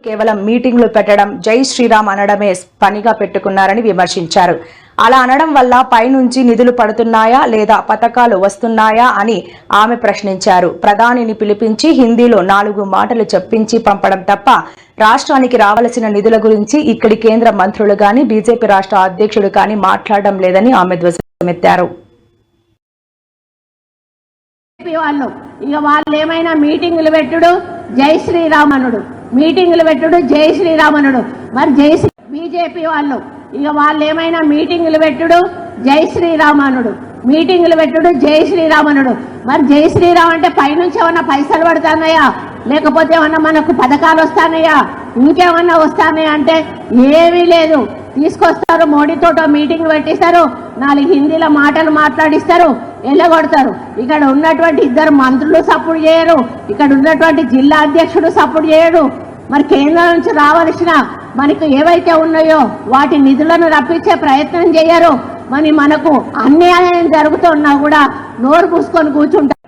కేవలం మీటింగ్లు పెట్టడం, జై శ్రీరామ్ అనడమే పనిగా పెట్టుకున్నారని విమర్శించారు. అలా అనడం వల్ల పైనుంచి నిధులు పడుతున్నాయా లేదా పథకాలు వస్తున్నాయా అని ఆమె ప్రశ్నించారు. ప్రధానిని పిలిపించి హిందీలో 4 మాటలు చెప్పించి పంపడం తప్ప రాష్ట్రానికి రావాల్సిన నిధుల గురించి ఇక్కడి కేంద్ర మంత్రులు గాని బీజేపీ రాష్ట్ర అధ్యక్షుడు కానీ మాట్లాడడం లేదని ఆమె ధ్వజమెత్తారు. వాళ్ళు ఏమైనా మీటింగులు పెట్టుడు జై శ్రీరామనుడు, మీటింగులు పెట్టుడు జై శ్రీరామనుడు. మరి బీజేపీ వాళ్ళు ఏమైనా మీటింగులు పెట్టుడు జై శ్రీరామనుడు, మీటింగులు పెట్టుడు జై శ్రీరామనుడు. మరి జై శ్రీరామ్ అంటే పైనుంచి ఏమన్నా పైసలు పడుతున్నాయా, లేకపోతే ఏమన్నా మనకు పథకాలు వస్తానయా, ఇంకేమన్నా వస్తానయా అంటే ఏమీ లేదు. తీసుకొస్తారు, మోడీతోటో మీటింగ్ పెట్టిస్తారు, 4 హిందీల మాటలు మాట్లాడిస్తారు, వెళ్ళగొడతారు. ఇక్కడ ఉన్నటువంటి 2 మంత్రులు సపోర్ట్ చేయరు, ఇక్కడ ఉన్నటువంటి జిల్లా అధ్యక్షుడు సపోర్ట్ చేయడు. మరి కేంద్రం నుంచి రావాల్సిన మనకు ఏవైతే ఉన్నాయో వాటి నిధులను రప్పించే ప్రయత్నం చేయరు. మరి మనకు అన్యాయం జరుగుతున్నా కూడా నోరు పూసుకొని కూర్చుంటారు.